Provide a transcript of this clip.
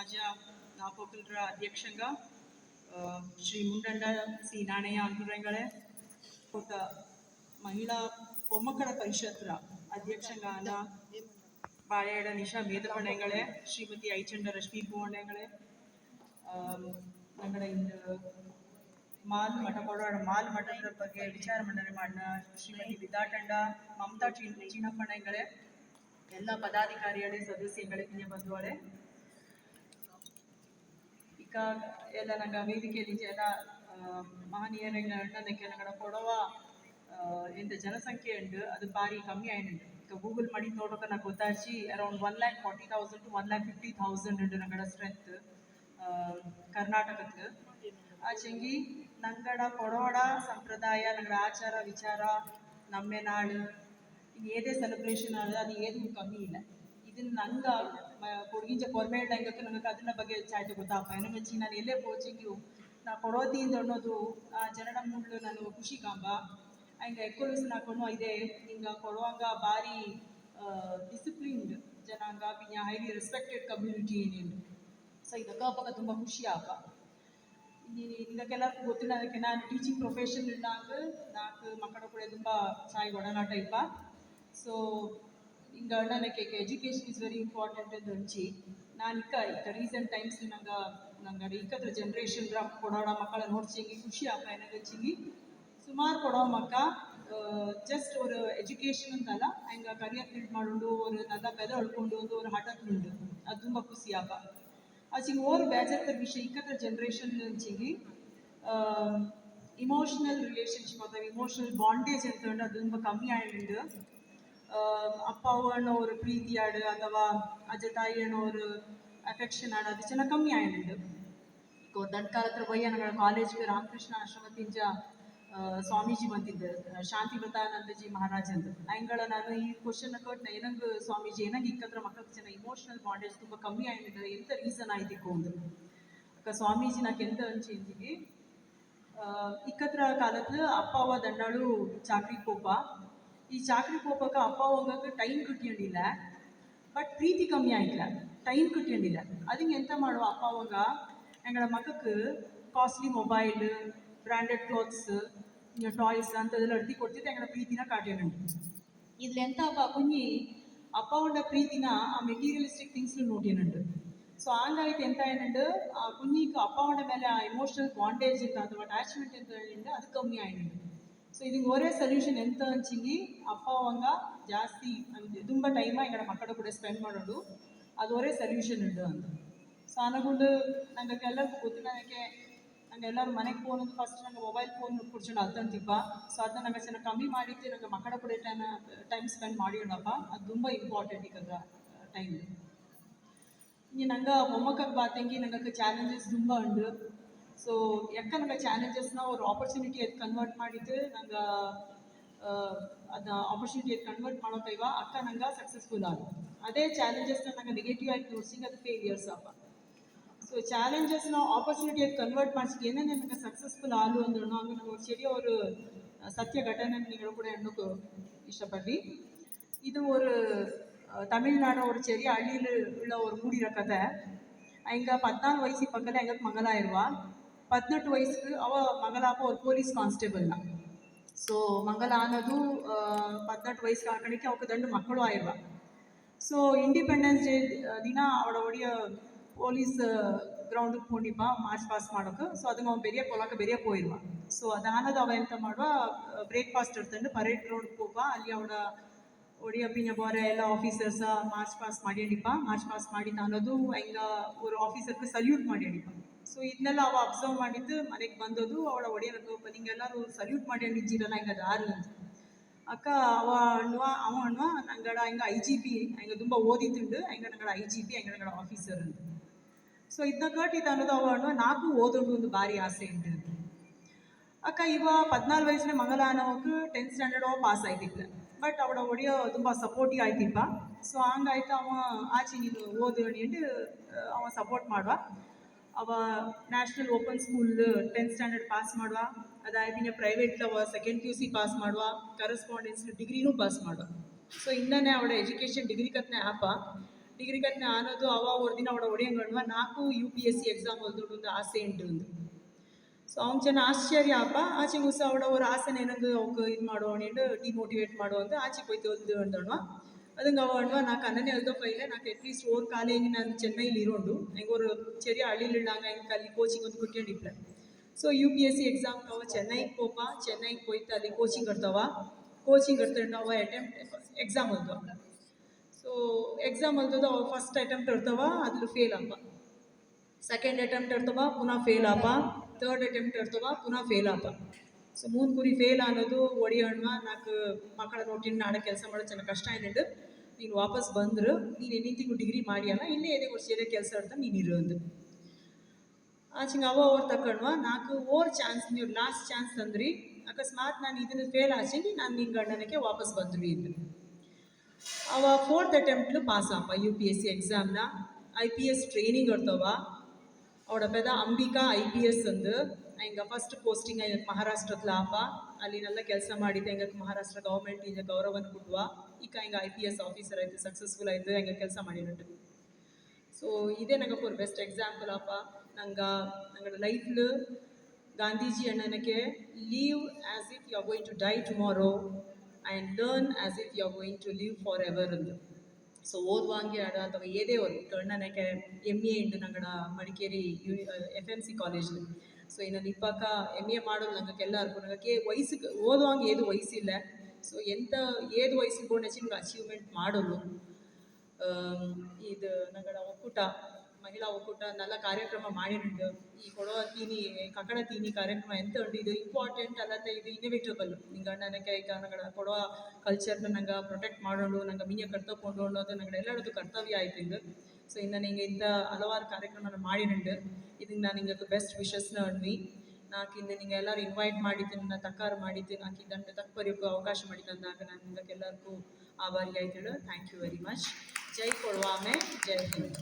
ಸಮಾಜ ನಾಪೋಕಲರ ಅಧ್ಯಕ್ಷಂಗ ಶ್ರೀ ಮುಂಡಂಡ ಸಿ ನಾಣಯ್ಯ ಅಂತುರಂಗಳೇ ಕೊಟ್ಟ ಮಹಿಳಾ ಪೊಮ್ಮಕ್ಕಳ ಪರಿಷತ್ತರ ಅಧ್ಯಕ್ಷಂಗಾನ ಬಾಳೆಯಡ ನಿಶಾ ಮೇದಪಣ್ಣೆಗಳೇ ಶ್ರೀಮತಿ ಐಚಂಡ ರಶ್ಮಿ ಪೂವಣ್ಣೆಗಳೇ ನಂಗಡ ಇಂದು ಮಾಲ್ ಮಠ ಕೊಡೋಡ ಮಾಲ್ ಮಠದ ಬಗ್ಗೆ ವಿಚಾರ ಮಂಡನೆ ಮಾಡಿದ ಶ್ರೀಮತಿ ವಿದಾಟಂಡ ಮಮತಾ ಚೀನಪ್ಪಣ್ಣೆಗಳೇ ಎಲ್ಲ ಪದಾಧಿಕಾರಿಗಳೇ ಸದಸ್ಯಗಳೇ ಬಂಧುಗಳೇ ಈಗ ಎಲ್ಲ ನಂಗೆ ವೇದಿಕೆಯಲ್ಲಿ ಎಲ್ಲ ಮಹನೀಯರಂಗೆ ನಂಗಡ ಕೊಡವ ಎಂತ ಜನಸಂಖ್ಯೆ ಉಂಟು ಅದು ಭಾರಿ ಕಮ್ಮಿ ಆಯ್ನುಂಟು ಈಗ ಗೂಗಲ್ ಮಾಡಿ ನೋಡೋಕೆ ನಂಗೆ ಗೊತ್ತಾಚಿ ಅರೌಂಡ್ 1,40,000 to 1,50,000 ಉಂಟು ನಂಗಡ ಸ್ಟ್ರೆಂತ್ ಕರ್ನಾಟಕಕ್ಕೆ ಆಚೆಂಗಿ ನಂಗಡ ಕೊಡೋಡ ಸಂಪ್ರದಾಯ ನಂಗಡ ಆಚಾರ ವಿಚಾರ ನಮ್ಮೆ ನಾಡು ಇದು ಏದೇ ಸೆಲೆಬ್ರೇಷನ್ ಆದ ಅದು ಏನು ಕಮ್ಮಿ ಇಲ್ಲ ಇದನ್ನ ನಂಗೆ ಕೊಡಗಿಂಚ ಕೊರ್ಮೇಡ್ ಅಂಗಕ್ಕೆ ನನಗೆ ಅದನ್ನ ಬಗ್ಗೆ ಚಾಯ್ತು ಗೊತ್ತಾಪ ಏನಂಚಿ ನಾನು ಎಲ್ಲೇ ಪೋಚಿಂಗು ನಾ ಕೊಡೋದಿಂದ ಅನ್ನೋದು ಆ ಜನನ ಮುಂಡ್ಲು ನಾನು ಖುಷಿ ಕಾಂಬ ಹಂಗೆ ಎಕ್ಕೊಲಿಸ್ ನಾಕೊಂಡು ಇದೆ ಹಿಂಗೆ ಕೊಡುವಂಗ ಭಾರಿ ಡಿಸಿಪ್ಲಿನ್ಡ್ ಜನಾಂಗ ಪಿನ್ನ ಹೈಲಿ ರೆಸ್ಪೆಕ್ಟೆಡ್ ಕಮ್ಯುನಿಟಿ ಏನೇನು ಸೊ ಇದಕ್ಕೆ ತುಂಬ ಖುಷಿ ಆಪ ಇದಕ್ಕೆಲ್ಲರಿಗೂ ಗೊತ್ತಿಲ್ಲ ಅದಕ್ಕೆ ನಾನು ಟೀಚಿಂಗ್ ಪ್ರೊಫೆಷನ್ ಇದ್ದಾಗ ನಾಲ್ಕು ಮಕ್ಕಳ ಕೂಡ ತುಂಬ ಚಾಯ್ ಒಡನಾಟ ಇಪ್ಪ ಸೊ ಹಿಂಗೆ ನನಗೆ ಎಜುಕೇಷನ್ ಇಸ್ ವೆರಿ ಇಂಪಾರ್ಟೆಂಟ್ ಅಂತ ಹಂಚಿ ನಾನು ಇಕ್ಕ ರೀಸೆಂಟ್ ಟೈಮ್ಸ್ ನಂಗೆ ಇಕ್ಕತ್ರ ಜನ್ರೇಷನ್ ಕೊಡೋಣ ಮಕ್ಕಳ ನೋಡ್ಚಿಂಗಿ ಖುಷಿ ಆಪ ಏನಂಚಿಂಗಿ ಸುಮಾರು ಕೊಡೋ ಮಕ್ಕ ಜಸ್ಟ್ ஒரு ಎಜುಕೇಷನ್ ಅಂತಲ್ಲ ಹಂಗೆ ಕರಿಯರ್ ಬಿಲ್ಡ್ ಮಾಡೋದು ஒரு நல்லா ಬೆದ ಹೊಡ್ಕೊಂಡು ஒரு ಹಠಕ್ನುಂಡು ಅದು ತುಂಬ ಖುಷಿ ಆಪ ಆಚಿಂಗ್ ಓರ್ ಬೇಜಾರ್ ವಿಷಯ ಇಕ್ಕತ್ರ ಜನ್ರೇಷನ್ ಹಂಚಿಂಗಿ ಇಮೋಷನಲ್ ರಿಲೇಷನ್ಶಿಪ್ ಅಥವಾ ಇಮೋಷನಲ್ ಬಾಂಡೇಜ್ ಅಂತ ಉಂಟು ಅದು ತುಂಬ ಕಮ್ಮಿ ಆಯ್ನುಂಡು ಅಪ್ಪ ಅವನ ஒரு ಪ್ರೀತಿ ಆಡು ಅಥವಾ ಅಜ್ಜ ತಾಯಿ ಅನ್ನೋರು ಅಫೆಕ್ಷನ್ ಆಡು ಅದು ಚೆನ್ನಾಗಿ ಕಮ್ಮಿ ಆಯ್ನುಂಡು ದಂಡ್ಕಾಲ ಹತ್ರ ಬಯ್ಯ ನನ್ನ ಕಾಲೇಜ್ಗೆ ರಾಮಕೃಷ್ಣ ಆಶ್ರಮದಿಂದ ಸ್ವಾಮೀಜಿ ಬಂದಿದ್ದರು ಶಾಂತಿ ವ್ರತಾನಂದಜಿ ಮಹಾರಾಜ್ ಅಂತ ಹಂಗಳ ನಾನು ಈ ಕ್ವಶನ್ ಕೊಟ್ಟು ಏನಂಗೆ ಸ್ವಾಮೀಜಿ ಏನಂಗೆ ಇಕ್ಕತ್ರ ಮಕ್ಕಳಿಗೆ ಚೆನ್ನಾಗಿ ಇಮೋಷನಲ್ ಬಾಂಡೇಜ್ ತುಂಬ ಕಮ್ಮಿ ಆಯ್ತು ಎಂತ ರೀಸನ್ ಆಯ್ತಿಕ್ಕು ಒಂದು ಅಕ್ಕ ಸ್ವಾಮೀಜಿ ನಾಕೆ ಎಂತ ಅಂಚಿಂಜಿಗೆ ಇಕ್ಕತ್ರ ಕಾಲದ ಅಪ್ಪ ಅವ ದಂಡಾಳು ಚಾಕ್ರಿ ಪೋಪ ಈ ಚಾಕ್ರಿ ಪೋಪಕ್ಕೆ ಅಪ್ಪ ಹೋಗಕ್ಕೆ ಟೈಮ್ ಕಿಟ್ಟಿಯಂಡಿಲ್ಲ ಬಟ್ ಪ್ರೀತಿ ಕಮ್ಮಿ ಆಯ್ತಿಲ್ಲ ಟೈಮ್ ಕಿಟ್ಟಿಯಂಡಿಲ್ಲ ಅದಕ್ಕೆ ಎಂತ ಮಾಡುವ ಅಪ್ಪ ಅವಾಗ ಎಂಗಳ ಮಕ್ಕಕ್ಕೆ costly mobile branded clothes toys ಅಂತದೆಲ್ಲ ಅಡ್ತಿ ಕೊಡ್ತಿದ್ದೆ ಎಂಗಳ ಪ್ರೀತಿನ ಕಾಟ್ಯನುಂಟು ಇದ್ರಲ್ಲಿ ಎಂತ ಕುഞ്ഞി ಅಪ್ಪ ಉಂಡ ಪ್ರೀತಿನ ಆ ಮೆಟೀರಿಯಲಿಸ್ಟಿಕ್ ಥಿಂಗ್ಸ್ಲು ನೋಟ್ಯನುಂಟು ಸೊ ಹಂಗಾಯ್ತು ಎಂತ ಏನುಂಡು ಆ ಕುഞ്ഞിಗೆ ಅಪ್ಪ ಉಂಡ ಮೇಲೆ ಆ ಇಮೋಷನಲ್ ಬಾಂಡೇಜ್ ಅಂತ ಅಥವಾ ಅಟ್ಯಾಚ್ಮೆಂಟ್ ಎಂತ ಹೇಳಿಂಡು ಅದು ಕಮ್ಮಿ ಆಯ್ನುಂಟು ಸೊ ಇದಕ್ಕೆ ಒರೇ ಸೊಲ್ಯೂಷನ್ ಎಂತ ಹಂಚಿಂಗಿ ಅಪ್ಪ ಅವಂಗ ಜಾಸ್ತಿ ತುಂಬ ಟೈಮ ಎಂಗಡ ಮಕ್ಕಳ ಕೂಡ ಸ್ಪೆಂಡ್ ಮಾಡೋದು ಅದು ಒರೇ ಸೊಲ್ಯೂಷನ್ ಉಂಟು ಅಂತ ಸೊ ಅನಗೊಂಡು ನಂಗೆ ಎಲ್ಲರಿಗೂ ಗೊತ್ತಿಲ್ಲ ನನಗೆ ನಂಗೆ ಎಲ್ಲರೂ ಮನೆಗೆ ಫೋನ್ ಫಸ್ಟ್ ನಂಗೆ ಮೊಬೈಲ್ ಫೋನ್ ಕುಡ್ಸೋಣ ಅದಂತಿಪ್ಪ ಸೊ ಅದನ್ನ ನಂಗೆ ಚೆನ್ನಾಗಿ ಕಮ್ಮಿ ಮಾಡಿದ್ದು ನಂಗೆ ಮಕ್ಕಳ ಕೂಡ ಟೈಮ್ ಸ್ಪೆಂಡ್ ಮಾಡಿಯೋಣಪ್ಪ ಅದು ತುಂಬ ಇಂಪಾರ್ಟೆಂಟ್ ಈಗ ಟೈಮ್ ನಂಗೆ ಮೊಮ್ಮಕ್ಕಕ್ಕೆ ಬಾತಂಗಿ ನಂಗೆ ಚಾಲೆಂಜಸ್ ತುಂಬ ಉಂಡು ಸೊ ಯಾಕೆ ನಂಗೆ ಚಾಲೆಂಜಸ್ನ ಅವ್ರು ಆಪರ್ಚುನಿಟಿ ಅದು ಕನ್ವರ್ಟ್ ಮಾಡಿದ್ದು ನಂಗೆ ಅದನ್ನ ಆಪರ್ಚುನಿಟಿ ಅದು ಕನ್ವರ್ಟ್ ಮಾಡೋಕೈವ ಅಕ್ಕ ನಂಗೆ ಸಕ್ಸಸ್ಫುಲ್ ಆಗ ಅದೇ ಚಾಲೆಂಜಸ್ನ ನಂಗೆ ನೆಗೆಟಿವ್ ಆಗಿ ತೋರಿಸಿ ಅದು ಫೇಲಿಯರ್ಸ್ ಅಪ್ಪ ಸೊ ಚಾಲೆಂಜಸ್ನ ಆಪರ್ಚುನಿಟಿ ಅದು ಕನ್ವರ್ಟ್ ಮಾಡಿಸಿ ಏನೇನು ನನಗೆ ಸಕ್ಸಸ್ಫುಲ್ ಆಲು ಅಂದ್ರೂ ಹಂಗೆ ನಾವು ಸರಿ ಅವರು ಸತ್ಯ ಘಟನೆ ನೀವು ಕೂಡ ಎಣ್ಣಕ್ಕೆ ಇಷ್ಟಪಟ್ಟು ಇದು ஒரு தமிழ்நாடு ஒரு ചെറിയ ಹಳ್ಳಿயில் உள்ள ஒரு மூடிற கதை அங்கே 14 வயசு பக்கத்தில் எங்களுக்கு மகளா ஆயிடுவா 18 ವಯಸ್ಸಿಗೆ ಅವ ಮಗಳಾಪ ஒரு ಪೊಲೀಸ್ ಕಾನ್ಸ್ಟೇಬಲ್ನ ಸೊ ಮಗಳ ಅನ್ನೋದು 18 ವಯಸ್ಸಿಗೆ ಹಾಕಣಿಕೆ ಅವಕ್ಕೆ ದಂಡು ಮಕ್ಕಳು ಆಯಿರುವ ಸೊ ಇಂಡಿಪೆಂಡೆನ್ಸ್ ಡೇ ದಿನ ಅವಳ ಒಡೆಯ ಪೊಲೀಸ್ ಗ್ರೌಂಡಿಗೆ ಹೋಗಿಪ್ಪ ಮಾರ್ಚ್ ಪಾಸ್ ಮಾಡೋಕೆ ಸೊ ಅದನ್ನು ಅವ್ನು ಬೆರಿಯಕ್ಕೆ ಹೋಗಕ್ಕೆ ಬೆರಿಯಕ್ಕೆ ಹೋಗಿರುವ ಸೊ ಅದಾನದು ಅವ ಎಂತ ಮಾಡುವ ಬ್ರೇಕ್ಫಾಸ್ಟ್ ಇರ್ತಂಡು ಪರೇಡ್ ಗ್ರೌಂಡ್ಗೆ ಹೋಗ ಅಲ್ಲಿ ಅವಳ ಒಡಿಯ ಪಿನ್ನ ಬೋರೆ ಎಲ್ಲ ಆಫೀಸರ್ಸ ಮಾರ್ಚ್ ಪಾಸ್ ಮಾಡ್ಯಂಡಿಪ್ಪ ಮಾರ್ಚ್ ಪಾಸ್ ಮಾಡಿದ್ದು ಅನ್ನೋದು ಹೆಂಗ ஒரு ಆಫೀಸರ್ಗೆ ಸಲ್ಯೂಟ್ ಮಾಡ್ಯಂಡಿಪ್ಪ ಸೊ ಇದನ್ನೆಲ್ಲ ಅವ ಅಬ್ಸರ್ವ್ ಮಾಡಿದ್ದು ಮನೆಗೆ ಬಂದದು ಅವಳ ಒಡೆಯನದು ನಿಂಗೆಲ್ಲರೂ ಸಲ್ಯೂಟ್ ಮಾಡ್ಯಂಡಿದ್ದೀರಲ್ಲ ಹಿಂಗೆ ಅದು ಯಾರು ಅಂತ ಅಕ್ಕ ಅವ ಅಣ್ಣುವ ನಂಗಡ ಹಿಂಗೆ IGP ಹಿಂಗೆ ತುಂಬ ಓದಿತ್ತುಂಡು ಹಿಂಗೆ ನಂಗಡ IGP ಹಿಂಗೆ ನಂಗಡ ಆಫೀಸರ್ ಅಂತ ಸೊ ಇದನ್ನ ಕಟ್ಟಿದ್ದು ಅನ್ನೋದು ಅವ ಅಣ್ಣುವ ನಾಲ್ಕು ಓದೋದು ಒಂದು ಭಾರಿ ಆಸೆ ಉಂಟು ಅಕ್ಕ ಇವ 14 ವಯಸ್ಸಿನ ಮಗಳ ಅನ್ನೋಕ್ಕೆ 10th ಸ್ಟ್ಯಾಂಡರ್ಡ್ ಅವ ಪಾಸ್ ಆಯ್ತಿತ್ತು ಬಟ್ ಅವಳ ಒಡೆಯ ತುಂಬ ಸಪೋರ್ಟಿವ್ ಆಯ್ತಿಪ್ಪ ಸೊ ಹಂಗಾಯ್ತು ಅವ ಆಚೆ ನೀನು ಓದು ಅಂಡು ಅವ ಸಪೋರ್ಟ್ ಮಾಡುವ ಅವ national open school 10th standard pass ಮಾಡುವ ಅದಾಯ್ತು ಪ್ರೈವೇಟ್ ಅವ ಸೆಕೆಂಡ್ PUC ಪಾಸ್ ಮಾಡುವ ಕರೆಸ್ಪಾಂಡೆನ್ಸ್ ಡಿಗ್ರಿನೂ ಪಾಸ್ ಮಾಡುವ ಸೊ ಇಂದನೇ ಅವಳ ಎಜುಕೇಷನ್ ಡಿಗ್ರಿ ಕತ್ನೆ ಆಪ ಡಿಗ್ರಿ ಕಟ್ನ ಅನ್ನೋದು ಅವ ಹೊರದಿನ ಅವಡ ಒಡೆಯಂಗಣ್ವ ನಾಲ್ಕು UPSC ಎಕ್ಸಾಮ್ ಹೊಲ್ದೊಡು ಒಂದು ಆಸೆ ಉಂಟು ಒಂದು. ಸೊ ಅವ್ನು ಚೆನ್ನ ಆಶ್ಚರ್ಯ ಅಪ್ಪ ಆಚೆ ಉಸ ಅವಡ ಅವ್ರ ಆಸೆನ ಏನಂದು ಅವಕ್ಕೆ ಇದು ಮಾಡೋ ಅಣ್ಣಿಂಡು ಡಿಮೋಟಿವೇಟ್ ಮಾಡೋ ಅಂತ ಆಚೆ ಹೋಯ್ತು ಹೊಲ್ದು ಅಂದಣ್ವ. ಅದಂಗೆ ಅವ ಅಣ್ವ ನಾಲ್ಕು ಅನ್ನನೇ ಅಲ್ದೋ ಕೈಲೆ ನಾಲ್ಕು ಅಟ್ಲೀಸ್ಟ್ ಓರ್ ಕಾಲೇಜ್ ನಾನು ಚೆನ್ನೈಲಿ ಇರೋಂಡು ಹೆಂಗೆ ஒரு ചെറിയ ಹಳ್ಳಿಲಿಳ್ಳಾಂಗ ಹೆಂಗೆ ಅಲ್ಲಿ ಕೋಚಿಂಗ್ ಒಂದು ಕುಟ್ಕೊಂಡಿಪ್ಲೆ. ಸೊ UPSC ಎಕ್ಸಾಮ್ ಅವ ಚೆನ್ನೈಗೆ ಹೋಪ ಚೆನ್ನೈಗೆ ಹೋಯ್ತು ಅಲ್ಲಿ ಕೋಚಿಂಗ್ ಇರ್ತಾವ ಕೋಚಿಂಗ್ ಇರ್ತಂಡು ಅವ ಎಕ್ಸಾಮ್ ಅಲ್ದವ. ಸೊ ಎಕ್ಸಾಮ್ ಅಲ್ದದ ಅವ ಫಸ್ಟ್ ಅಟೆಂಪ್ಟ್ ಇರ್ತಾವ ಅದ್ರಲ್ಲಿ ಫೇಲ್ ಅಪ್ಪ, ಸೆಕೆಂಡ್ ಅಟೆಂಪ್ಟ್ ಇರ್ತವ ಪುನಃ ಫೇಲ್ ಅಪ್ಪ, ಥರ್ಡ್ ಅಟೆಂಪ್ಟ್ ಇರ್ತವ ಪುನಃ ಫೇಲ್ ಅಪ್ಪ. ಸೊ ಮೂರು ಕುರಿ ಫೇಲ್ ಅನ್ನೋದು ಒಡಿಯಣ್ಣ ನಾಲ್ಕು ಮಕ್ಕಳ ನೋಟಿನ ನಾಳೆ ಕೆಲಸ ಮಾಡೋದು ಚೆನ್ನಾಗಿ ಕಷ್ಟ ಏನಿಟ್ಟು ನೀನು ವಾಪಸ್ ಬಂದರು ನೀನು ಎನ್ನಿಂತಿಗೂ ಡಿಗ್ರಿ ಮಾಡಿಯಲ್ಲ ಇಲ್ಲೇ ಎದೆ ವರ್ಷ ಎದೆ ಕೆಲಸ ಇರ್ತಾನೆ ನೀನು ಇರು ಅಂದು ಆಚಿಂಗೆ ಅವ ಅವ್ರು ತಕೊಂಡ್ವ ನಾಲ್ಕು ಓರ್ ಚಾನ್ಸ್ ನೀವು ಲಾಸ್ಟ್ ಚಾನ್ಸ್ ತಂದ್ರಿ ಅಕಸ್ಮಾತ್ ನಾನು ಇದನ್ನು ಫೇಲ್ ಆಚೆಗೆ ನಾನು ನಿನ್ನ ಗಂಡನಕ್ಕೆ ವಾಪಸ್ ಬಂದ್ವಿ ಇದ್ದು ಅವ ಫೋರ್ತ್ ಅಟೆಂಪ್ಟ್ಲು ಪಾಸ್ ಅಪ್ಪ UPSC ಎಕ್ಸಾಮ್ನ IPS ಟ್ರೈನಿಂಗ್ ಇರ್ತವ ಅವಡ ಪೆದ ಅಂಬಿಕಾ IPS ಅಂದು ಹಿಂಗೆ ಫಸ್ಟ್ ಪೋಸ್ಟಿಂಗ್ ಮಹಾರಾಷ್ಟ್ರದಲ್ಲಿ ಆಪ ಅಲ್ಲಿ ನೆಲ್ಲ ಕೆಲಸ ಮಾಡಿದ್ದೆ ಹೆಂಗೆ ಮಹಾರಾಷ್ಟ್ರ ಗೌರ್ಮೆಂಟ್ ಈಗ ಗೌರವನ ಕೊಡುವ ಈಗ ಹಿಂಗೆ IPS ಆಫೀಸರ್ ಆಯಿತು ಸಕ್ಸಸ್ಫುಲ್ ಆಯಿತು ಹೆಂಗೆ ಕೆಲಸ ಮಾಡಿನಟ್ಟು. ಸೊ ಇದೇ ನಂಗೆ ಫಾರ್ ಬೆಸ್ಟ್ ಎಕ್ಸಾಂಪಲ್ ಅಪ್ಪ ನಂಗಡ ಲೈಫ್ಲು ಗಾಂಧೀಜಿ ಅಣ್ಣನಕ್ಕೆ live as if you are going to die tomorrow and learn as if you are going to live for ever ಅಂದು. ಸೊ ಓದುವಾಂಗೆ ಆಡ ಅಥವಾ ಏದೇ ಒಂದು ಅಣ್ಣನಕ್ಕೆ MA ಉಂಟು ನಂಗಡ ಮಡಿಕೇರಿ FMC ಕಾಲೇಜ್ಲು. ಸೊ ಇನ್ನು ನಿಪ್ಪಕ್ಕ MA ಮಾಡೋದು ನಂಗೆ ಎಲ್ಲರಿಗೂ ನನಗೆ ವಯಸ್ಸಿಗೆ ಓದುವಾಂಗೆ ಏದು ವಯಸ್ಸಿಲ್ಲ. ಸೊ ಎಂತ ಏದು ವಯಸ್ಸಿಗೆ ಕೊಂಡು ಹೆಚ್ಚಿನ ಅಚೀವ್ಮೆಂಟ್ ಮಾಡೋದು ಇದು ನಂಗಡ ಒಕ್ಕೂಟ ಮಹಿಳಾ ಒಕ್ಕೂಟ ನೆಲ್ಲ ಕಾರ್ಯಕ್ರಮ ಮಾಡಿರುಂಡು ಈ ಕೊಡುವ ತೀನಿ ಕಕ್ಕಡ ತೀನಿ ಕಾರ್ಯಕ್ರಮ ಎಂತ ಉಂಟು ಇದು ಇಂಪಾರ್ಟೆಂಟ್ ಅಲ್ಲತ್ತೆ ಇದು ಇನ್ನೋವೇಟಬಲ್ ನಿಂಗೆ ನನಗೆ ಈಗ ನಂಗಡ ಕೊಡುವ ಕಲ್ಚರ್ನ ನಂಗೆ ಪ್ರೊಟೆಕ್ಟ್ ಮಾಡೋದು ನಂಗೆ ಮಿಂಗೆ ಕರ್ತಕೊಂಡು ಅನ್ನೋದು ನಂಗಡೆ ಎಲ್ಲರದ್ದು ಕರ್ತವ್ಯ ಆಯ್ತು ಇದು. ಸೊ ಇನ್ನು ನಿಂಗೆ ಇಂಥ ಹಲವಾರು ಕಾರ್ಯಕ್ರಮನ ಮಾಡಿರುಂಡು ಇದಕ್ಕೆ ನಾನು ನಿಂಗೆ ಬೆಸ್ಟ್ ವಿಶಸ್ನ ಅನ್ವಿ ನಾಕಿಂದ ನಿಂಗೆ ಎಲ್ಲರೂ ಇನ್ವೈಟ್ ಮಾಡಿದ್ದು ನನ್ನ ತಕ್ಕಾರ ಮಾಡಿದ್ದು ನಾಕಿ ದಂಡ ತಕ್ಕರಿಯೋಕ್ಕೂ ಅವಕಾಶ ಮಾಡಿದ್ದಂದಾಗ ನಾನು ನಿಮ್ಗೆ ಎಲ್ಲರಿಗೂ ಆಭಾರಿ ಆಯ್ತು. Thank you very much. ಜೈ ಕೊಡುವಾಮೆ, ಜೈ ಹಿಂದ್.